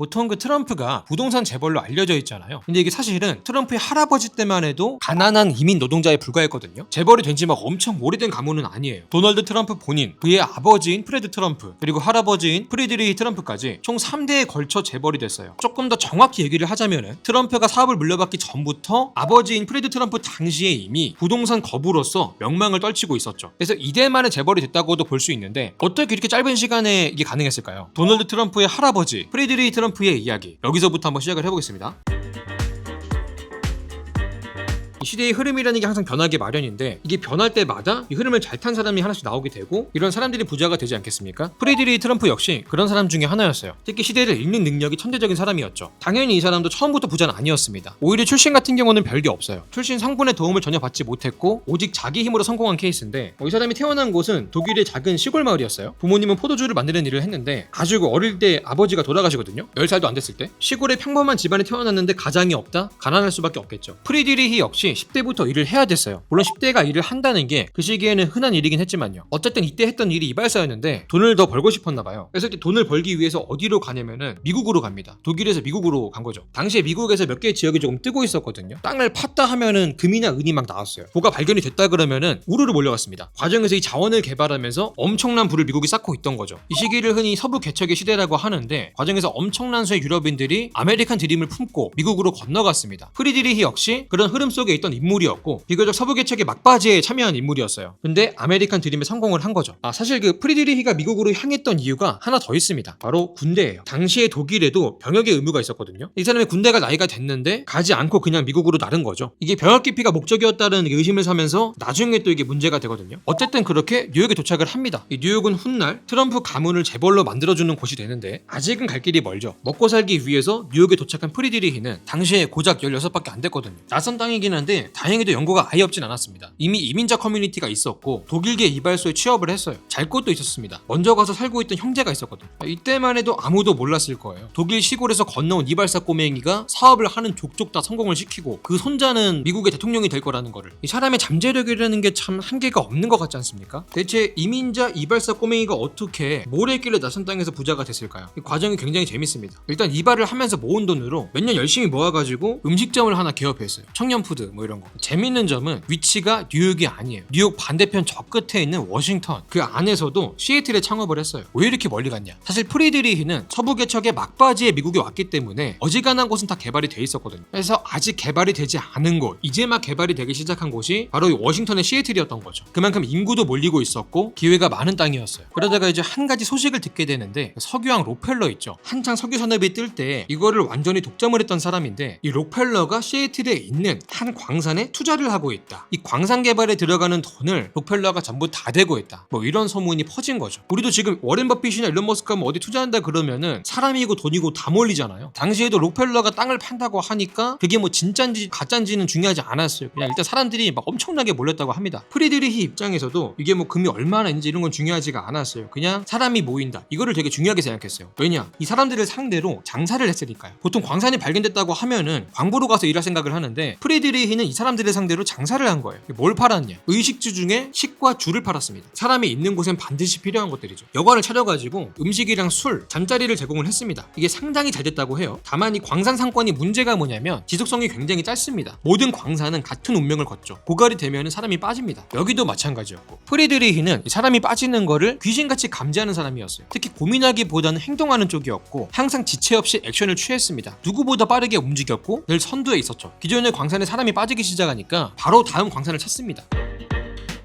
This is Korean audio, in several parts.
보통 그 트럼프가 부동산 재벌로 알려져 있잖아요. 근데 이게 사실은 트럼프의 할아버지 때만 해도 가난한 이민 노동자에 불과했거든요. 재벌이 된 지 막 엄청 오래된 가문은 아니에요. 도널드 트럼프 본인, 그의 아버지인 프레드 트럼프, 그리고 할아버지인 프리드리히 트럼프까지 총 3대에 걸쳐 재벌이 됐어요. 조금 더 정확히 얘기를 하자면은 트럼프가 사업을 물려받기 전부터 아버지인 프레드 트럼프 당시에 이미 부동산 거부로서 명망을 떨치고 있었죠. 그래서 이대만의 재벌이 됐다고도 볼 수 있는데 어떻게 이렇게 짧은 시간에 이게 가능했을까요? 도널드 트럼프의 할아버지 프리드리히 트럼프의 이야기, 여기서부터 한번 시작을 해보겠습니다. 이 시대의 흐름이라는 게 항상 변하기 마련인데 이게 변할 때마다 이 흐름을 잘 탄 사람이 하나씩 나오게 되고 이런 사람들이 부자가 되지 않겠습니까? 프리드리히 트럼프 역시 그런 사람 중에 하나였어요. 특히 시대를 읽는 능력이 천재적인 사람이었죠. 당연히 이 사람도 처음부터 부자는 아니었습니다. 오히려 출신 같은 경우는 별게 없어요. 출신 성분의 도움을 전혀 받지 못했고 오직 자기 힘으로 성공한 케이스인데 이 사람이 태어난 곳은 독일의 작은 시골 마을이었어요. 부모님은 포도주를 만드는 일을 했는데 아주 어릴 때 아버지가 돌아가시거든요. 10살도 안 됐을 때. 시골의 평범한 집안에 태어났는데 가장이 없다? 가난할 수밖에 없겠죠. 프리드리히 역시 10대부터 일을 해야 됐어요. 물론 10대가 일을 한다는 게 그 시기에는 흔한 일이긴 했지만요. 어쨌든 이때 했던 일이 이발사였는데 돈을 더 벌고 싶었나 봐요. 그래서 이렇게 돈을 벌기 위해서 어디로 가냐면은 미국으로 갑니다. 독일에서 미국으로 간 거죠. 당시에 미국에서 몇 개의 지역이 조금 뜨고 있었거든요. 땅을 팠다 하면은 금이나 은이 막 나왔어요. 뭐가 발견이 됐다 그러면은 우르르 몰려갔습니다. 과정에서 이 자원을 개발하면서 엄청난 부를 미국이 쌓고 있던 거죠. 이 시기를 흔히 서부 개척의 시대라고 하는데 과정에서 엄청난 수의 유럽인들이 아메리칸 드림을 품고 미국으로 건너갔습니다. 프리드리히 역시 그런 흐름 속에 있던 인물이었고 비교적 서부 개척의 막바지에 참여한 인물이었어요. 근데 아메리칸 드림에 성공을 한 거죠. 사실 그 프리드리히가 미국으로 향했던 이유가 하나 더 있습니다. 바로 군대예요. 당시에 독일에도 병역의 의무가 있었거든요. 이 사람의 군대가 나이가 됐는데 가지 않고 그냥 미국으로 나른 거죠. 이게 병역 기피가 목적이었다는 의심을 사면서 나중에 또 이게 문제가 되거든요. 어쨌든 그렇게 뉴욕에 도착을 합니다. 이 뉴욕은 훗날 트럼프 가문을 재벌로 만들어주는 곳이 되는데 아직은 갈 길이 멀죠. 먹고 살기 위해서 뉴욕에 도착한 프리드리히는 당시에 고작 16밖에 안 됐거든요. 낯선 땅이긴 한데 다행히도 연고가 아예 없진 않았습니다. 이미 이민자 커뮤니티가 있었고 독일계 이발소에 취업을 했어요. 잘 곳도 있었습니다. 먼저 가서 살고 있던 형제가 있었거든요. 이때만 해도 아무도 몰랐을 거예요. 독일 시골에서 건너온 이발사 꼬맹이가 사업을 하는 족족 다 성공을 시키고 그 손자는 미국의 대통령이 될 거라는 거를. 이 사람의 잠재력이라는 게 참 한계가 없는 것 같지 않습니까? 대체 이민자 이발사 꼬맹이가 어떻게 뭘 했길래 낯선 땅에서 부자가 됐을까요? 이 과정이 굉장히 재밌습니다. 일단 이발을 하면서 모은 돈으로 몇 년 열심히 모아가지고 음식점을 하나 개업했어요. 청년푸드 뭐 이런 거. 재밌는 점은 위치가 뉴욕이 아니에요. 뉴욕 반대편 저 끝에 있는 워싱턴, 그 안에서도 시애틀에 창업을 했어요. 왜 이렇게 멀리 갔냐? 사실 프리드리히는 서부 개척의 막바지에 미국에 왔기 때문에 어지간한 곳은 다 개발이 돼 있었거든요. 그래서 아직 개발이 되지 않은 곳, 이제 막 개발이 되기 시작한 곳이 바로 이 워싱턴의 시애틀이었던 거죠. 그만큼 인구도 몰리고 있었고 기회가 많은 땅이었어요. 그러다가 이제 한 가지 소식을 듣게 되는데 석유왕 록펠러 있죠. 한창 석유 산업이 뜰 때 이거를 완전히 독점을 했던 사람인데 이 록펠러가 시애틀에 있는 한 광산에 투자를 하고 있다. 이 광산 개발에 들어가는 돈을 록펠러가 전부 다 대고 있다. 뭐 이런 소문이 퍼진 거죠. 우리도 지금 워렌 버핏이나 일론 머스크가 뭐 어디 투자한다 그러면은 사람이고 돈이고 다 몰리잖아요. 당시에도 록펠러가 땅을 판다고 하니까 그게 뭐 진짠지 가짠지는 중요하지 않았어요. 그냥 일단 사람들이 막 엄청나게 몰렸다고 합니다. 프리드리히 입장에서도 이게 뭐 금이 얼마나 있는지 이런 건 중요하지가 않았어요. 그냥 사람이 모인다. 이거를 되게 중요하게 생각했어요. 왜냐? 이 사람들을 상대로 장사를 했으니까요. 보통 광산이 발견됐다고 하면은 광부로 가서 일할 생각을 하는데 프리드리히는 이 사람들을 상대로 장사를 한 거예요. 뭘 팔았냐? 의식주 중에 식과 주를 팔았습니다. 사람이 있는 곳엔 반드시 필요한 것들이죠. 여관을 차려가지고 음식이랑 술, 잠자리를 제공을 했습니다. 이게 상당히 잘 됐다고 해요. 다만 이 광산 상권이 문제가 뭐냐면 지속성이 굉장히 짧습니다. 모든 광산은 같은 운명을 걷죠. 고갈이 되면 사람이 빠집니다. 여기도 마찬가지였고 프리드리히는 사람이 빠지는 거를 귀신같이 감지하는 사람이었어요. 특히 고민하기보다는 행동하는 쪽이었고 항상 지체 없이 액션을 취했습니다. 누구보다 빠르게 움직였고 늘 선두에 있었죠. 기존의 광산에 사람이 빠지기 시작하니까 바로 다음 광산을 찾습니다.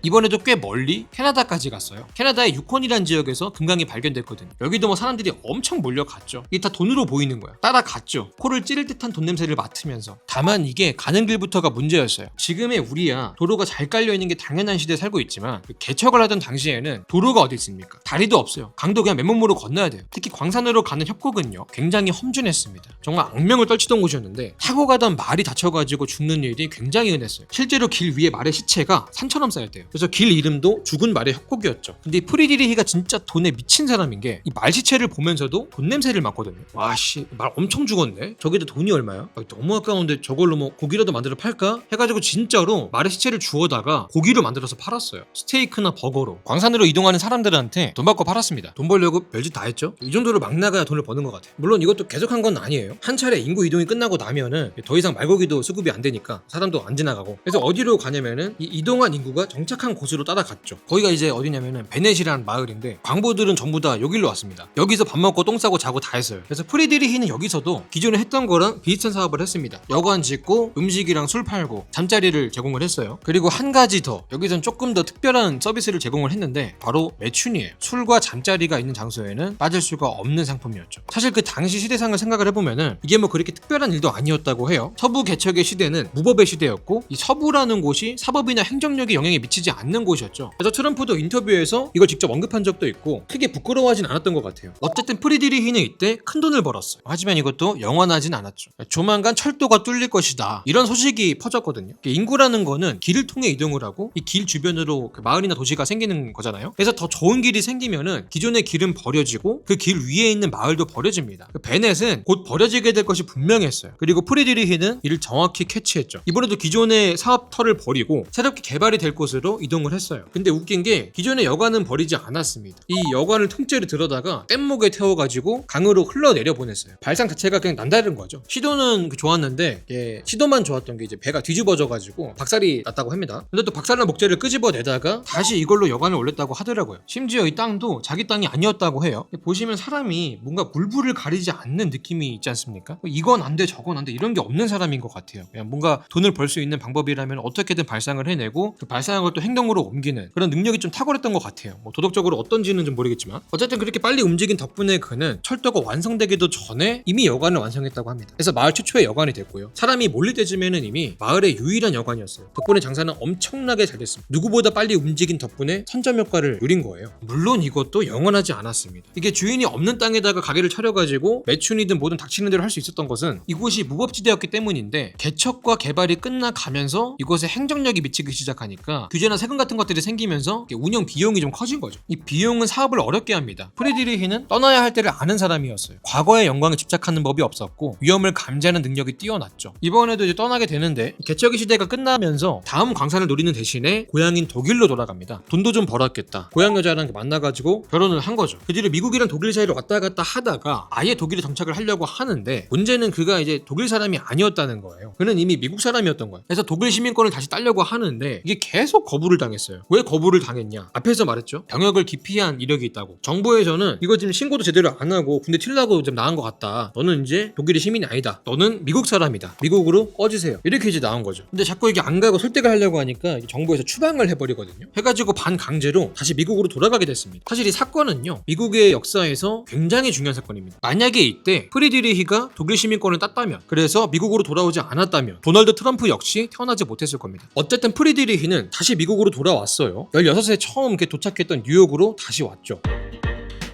이번에도 꽤 멀리 캐나다까지 갔어요. 캐나다의 유콘이라는 지역에서 금강이 발견됐거든요. 여기도 뭐 사람들이 엄청 몰려갔죠. 이게 다 돈으로 보이는 거예요. 따라갔죠. 코를 찌를 듯한 돈 냄새를 맡으면서. 다만 이게 가는 길부터가 문제였어요. 지금의 우리야 도로가 잘 깔려있는 게 당연한 시대에 살고 있지만 개척을 하던 당시에는 도로가 어디 있습니까? 다리도 없어요. 강도 그냥 맨몸으로 건너야 돼요. 특히 광산으로 가는 협곡은요 굉장히 험준했습니다. 정말 악명을 떨치던 곳이었는데 타고 가던 말이 다쳐가지고 죽는 일이 굉장히 흔했어요. 실제로 길 위에 말의 시체가 산처럼 쌓였대요. 그래서 길 이름도 죽은 말의 협곡이었죠. 근데 이 프리드리히가 진짜 돈에 미친 사람인 게 이 말시체를 보면서도 돈 냄새를 맡거든요. 와씨 말 엄청 죽었네. 저기도 돈이 얼마야? 너무 아까운데 저걸로 뭐 고기라도 만들어 팔까? 해가지고 진짜로 말의 시체를 주워다가 고기로 만들어서 팔았어요. 스테이크나 버거로. 광산으로 이동하는 사람들한테 돈 받고 팔았습니다. 돈 벌려고 별짓 다 했죠. 이 정도로 막 나가야 돈을 버는 것 같아요. 물론 이것도 계속한 건 아니에요. 한 차례 인구 이동이 끝나고 나면은 더 이상 말고기도 수급이 안 되니까 사람도 안 지나가고. 그래서 어디로 가냐면은 이 이동한 인구가 정착한 곳으로 따라갔죠. 거기가 이제 어디냐면은 베넷이라는 마을인데 광부들은 전부 다 여기로 왔습니다. 여기서 밥 먹고 똥 싸고 자고 다 했어요. 그래서 프리드리히는 여기서도 기존에 했던 거랑 비슷한 사업을 했습니다. 여관 짓고 음식이랑 술 팔고 잠자리를 제공을 했어요. 그리고 한 가지 더, 여기선 조금 더 특별한 서비스를 제공을 했는데 바로 매춘이에요. 술과 잠자리가 있는 장소에는 빠질 수가 없는 상품이었죠. 사실 그 당시 시대상을 생각을 해보면은 이게 뭐 그렇게 특별한 일도 아니었다고 해요. 서부 개척의 시대는 무법의 시대였고 이 서부라는 곳이 사법이나 행정력에 영향이 미치지 않는 곳이었죠. 그래서 트럼프도 인터뷰에서 이걸 직접 언급한 적도 있고 크게 부끄러워하진 않았던 것 같아요. 어쨌든 프리드리히는 이때 큰 돈을 벌었어요. 하지만 이것도 영원하진 않았죠. 조만간 철도가 뚫릴 것이다, 이런 소식이 퍼졌거든요. 인구라는 거는 길을 통해 이동을 하고 이 길 주변으로 그 마을이나 도시가 생기는 거잖아요. 그래서 더 좋은 길이 생기면은 기존의 길은 버려지고 그 길 위에 있는 마을도 버려집니다. 베넷은 곧 버려지게 될 것이 분명했어요. 그리고 프리드리히는 이를 정확히 캐치했죠. 이번에도 기존의 사업터를 버리고 새롭게 개발이 될 곳으로 이동을 했어요. 근데 웃긴 게 기존의 여관은 버리지 않았습니다. 이 여관을 통째로 들어다가 뗏목에 태워가지고 강으로 흘러내려 보냈어요. 발상 자체가 그냥 남다른 거죠. 시도는 좋았는데 시도만 좋았던 게 이제 배가 뒤집어져가지고 박살이 났다고 합니다. 근데 또 박살난 목재를 끄집어내다가 다시 이걸로 여관을 올렸다고 하더라고요. 심지어 이 땅도 자기 땅이 아니었다고 해요. 보시면 사람이 뭔가 물불을 가리지 않는 느낌이 있지 않습니까? 이건 안 돼, 저건 안 돼, 이런 게 없는 사람인 것 같아요. 그냥 뭔가 돈을 벌 수 있는 방법이라면 어떻게든 발상을 해내고 그 발상한 걸 또 행동으로 옮기는 그런 능력이 좀 탁월했던 것 같아요. 뭐 도덕적으로 어떤지는 좀 모르겠지만 어쨌든 그렇게 빨리 움직인 덕분에 그는 철도가 완성되기도 전에 이미 여관을 완성했다고 합니다. 그래서 마을 최초의 여관이 됐고요. 사람이 몰릴 때쯤에는 이미 마을의 유일한 여관이었어요. 덕분에 장사는 엄청나게 잘 됐습니다. 누구보다 빨리 움직인 덕분에 선점 효과를 누린 거예요. 물론 이것도 영원하지 않았습니다. 이게 주인이 없는 땅에다가 가게를 차려가지고 매춘이든 뭐든 닥치는 대로 할 수 있었던 것은 이곳이 무법지대였기 때문인데 개척과 개발이 끝나가면서 이곳에 행정력이 미치기 시작하니까 규제나 세금 같은 것들이 생기면서 운영 비용이 좀 커진 거죠. 이 비용은 사업을 어렵게 합니다. 프리드리히는 떠나야 할 때를 아는 사람이었어요. 과거의 영광에 집착하는 법이 없었고 위험을 감지하는 능력이 뛰어났죠. 이번에도 이제 떠나게 되는데 개척의 시대가 끝나면서 다음 광산을 노리는 대신에 고향인 독일로 돌아갑니다. 돈도 좀 벌었겠다. 고향 여자랑 만나가지고 결혼을 한 거죠. 그 뒤로 미국이랑 독일 사이로 왔다 갔다 하다가 아예 독일에 정착을 하려고 하는데 문제는 그가 이제 독일 사람이 아니었다는 거예요. 그는 이미 미국 사람이었던 거예요. 그래서 독일 시민권을 다시 따려고 하는데 이게 계속 거부를 당했어요. 왜 거부를 당했냐? 앞에서 말했죠. 병역을 기피한 이력이 있다고. 정부에서는 이거 지금 신고도 제대로 안 하고 군대 튀려고 좀 나간 것 같다. 너는 이제 독일의 시민이 아니다. 너는 미국 사람이다. 미국으로 꺼지세요. 이렇게 이제 나온 거죠. 근데 자꾸 이게 안 가고 설득을 하려고 하니까 정부에서 추방을 해버리거든요. 해가지고 반강제로 다시 미국으로 돌아가게 됐습니다. 사실 이 사건은요, 미국의 역사에서 굉장히 중요한 사건입니다. 만약에 이때 프리드리히가 독일 시민권을 땄다면, 그래서 미국으로 돌아오지 않았다면 도널드 트럼프 역시 태어나지 못했을 겁니다. 어쨌든 프리드리히는 다시 미국으로 돌아왔어요. 16세 처음 이렇게 도착했던 뉴욕으로 다시 왔죠.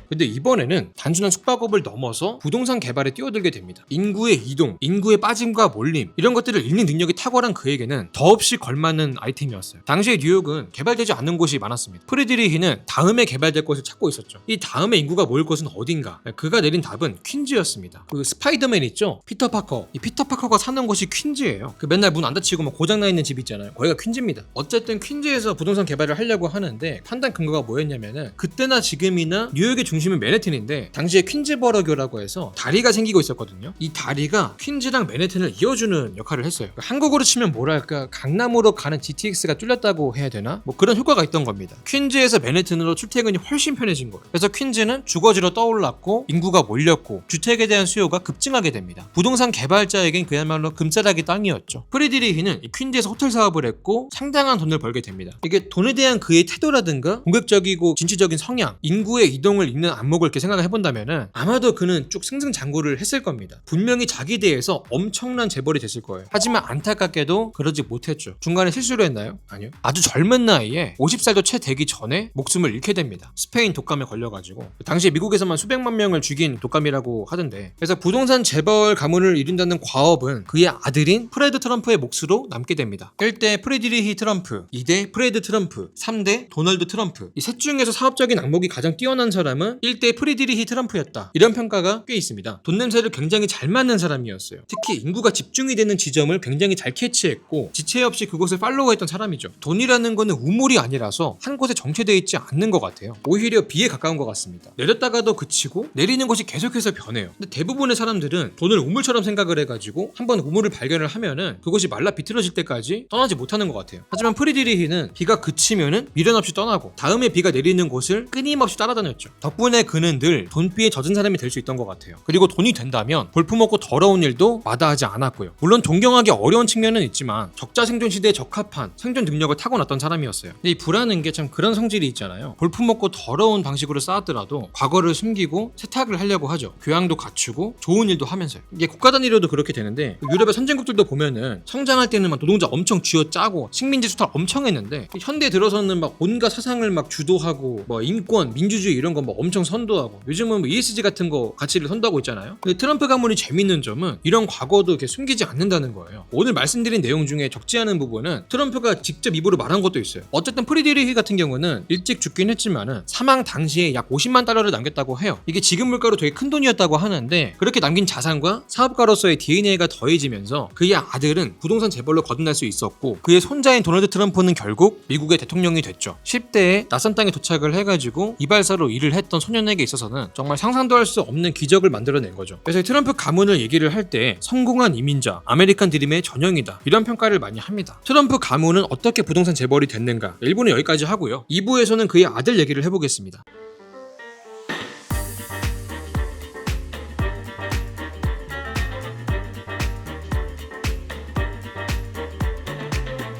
근데 이번에는 단순한 숙박업을 넘어서 부동산 개발에 뛰어들게 됩니다. 인구의 이동, 인구의 빠짐과 몰림, 이런 것들을 읽는 능력이 탁월한 그에게는 더없이 걸맞는 아이템이었어요. 당시의 뉴욕은 개발되지 않는 곳이 많았습니다. 프리드리히는 다음에 개발될 곳을 찾고 있었죠. 이 다음에 인구가 모일 곳은 어딘가? 그가 내린 답은 퀸즈였습니다. 그 스파이더맨 있죠? 피터 파커. 이 피터 파커가 사는 곳이 퀸즈예요. 그 맨날 문 안 닫히고 막 고장나 있는 집 있잖아요. 거기가 퀸즈입니다. 어쨌든 퀸즈에서 부동산 개발을 하려고 하는데 판단 근거가 뭐였냐면은 그때나 지금이나 뉴욕의 중심은 맨해튼인데 당시에 퀸즈버러교라고 해서 다리가 생기고 있었거든요. 이 다리가 퀸즈랑 맨해튼을 이어주는 역할을 했어요. 한국으로 치면 뭐랄까 강남으로 가는 GTX가 뚫렸다고 해야 되나? 뭐 그런 효과가 있던 겁니다. 퀸즈에서 맨해튼으로 출퇴근이 훨씬 편해진 거예요. 그래서 퀸즈는 주거지로 떠올랐고 인구가 몰렸고 주택에 대한 수요가 급증하게 됩니다. 부동산 개발자에겐 그야말로 금싸라기 땅이었죠. 프리드리히는 이 퀸즈에서 호텔 사업을 했고 상당한 돈을 벌게 됩니다. 이게 돈에 대한 그의 태도라든가 공격적이고 진취적인 성향, 인구의 이동을 읽는 안목을 이렇게 생각을 해본다면은 아마도 그는 쭉 승승장구를 했을 겁니다. 분명히 자기 대에서 엄청난 재벌이 됐을 거예요. 하지만 안타깝게도 그러지 못했죠. 중간에 실수를 했나요? 아니요. 아주 젊은 나이에 50살도 채 되기 전에 목숨을 잃게 됩니다. 스페인 독감에 걸려가지고 당시에 미국에서만 수백만 명을 죽인 독감이라고 하던데, 그래서 부동산 재벌 가문을 이룬다는 과업은 그의 아들인 프레드 트럼프의 몫으로 남게 됩니다. 1대 프레드리히 트럼프, 2대 프레드 트럼프, 3대 도널드 트럼프. 이 셋 중에서 사업적인 안목이 가장 뛰어난 사람은 1대 프레드리히 트럼프였다. 이런 평가가 꽤 있습니다. 돈 냄새를 굉장히 잘 맡는 사람이었어요. 특히 인구가 집중이 되는 지점을 굉장히 잘 캐치했고 지체 없이 그곳을 팔로우했던 사람이죠. 돈이라는 거는 우물이 아니라서 한 곳에 정체되어 있지 않는 것 같아요. 오히려 비에 가까운 것 같습니다. 내렸다가도 그치고 내리는 곳이 계속해서 변해요. 근데 대부분의 사람들은 돈을 우물처럼 생각을 해가지고 한번 우물을 발견을 하면은 그것이 말라 비틀어질 때까지 떠나지 못하는 것 같아요. 하지만 프리드리히는 비가 그치면은 미련 없이 떠나고 다음에 비가 내리는 곳을 끊임없이 따라다녔죠. 덕분에 그는 늘 돈비에 젖은 사람이 될 수 있던 것 같아요. 그리고 돈이 된다면 볼품없고 더러운 일도 마다하지 않았고요. 물론 존경하기 어려운 측면은 있지만 적자 생존 시대에 적합한 생존 능력을 타고났던 사람이었어요. 근데 이 부라는 게 참 그런 성질이 있잖아요. 볼품없고 더러운 방식으로 쌓았더라도 과거를 숨기고 세탁을 하려고 하죠. 교양도 갖추고 좋은 일도 하면서요. 이게 국가 단위로도 그렇게 되는데 유럽의 선진국들도 보면은 성장할 때는 막 노동자 엄청 쥐어짜고 식민지 수탈 엄청 했는데 현대 들어서는 막 온갖 사상을 막 주도하고 뭐 인권, 민주주의 이런 거 막 엄청 선도하고 요즘은 뭐 ESG 같은 거 가치를 선도하고 있잖아요. 근데 트럼프 가문이 재밌는 점은 이런 과거도 이렇게 숨기지 않는다는 거예요. 오늘 말씀드린 내용 중에 적지 않은 부분은 트럼프가 직접 입으로 말한 것도 있어요. 어쨌든 프리드리히 같은 경우는 일찍 죽긴 했지만은 사망 당시에 약 50만 달러를 남겼다고 해요. 이게 지금 물가로 되게 큰 돈이었다고 하는데 그렇게 남긴 자산과 사업가로서의 DNA가 더해지면서 그의 아들은 부동산 재벌로 거듭날 수 있었고 그의 손자인 도널드 트럼프는 결국 미국의 대통령이 됐죠. 10대에 낯선 땅에 도착을 해가지고 이발사로 일을 했던 소년에게 있어서는 정말 상상도 할 수 없는 기적을 만들어낸 거죠. 그래서 트럼프 가문을 얘기를 할 때 성공한 이민자, 아메리칸 드림의 전형이다 이런 평가를 많이 합니다. 트럼프 가문은 어떻게 부동산 재벌이 됐는가 1부는 여기까지 하고요. 2부에서는 그의 아들 얘기를 해보겠습니다.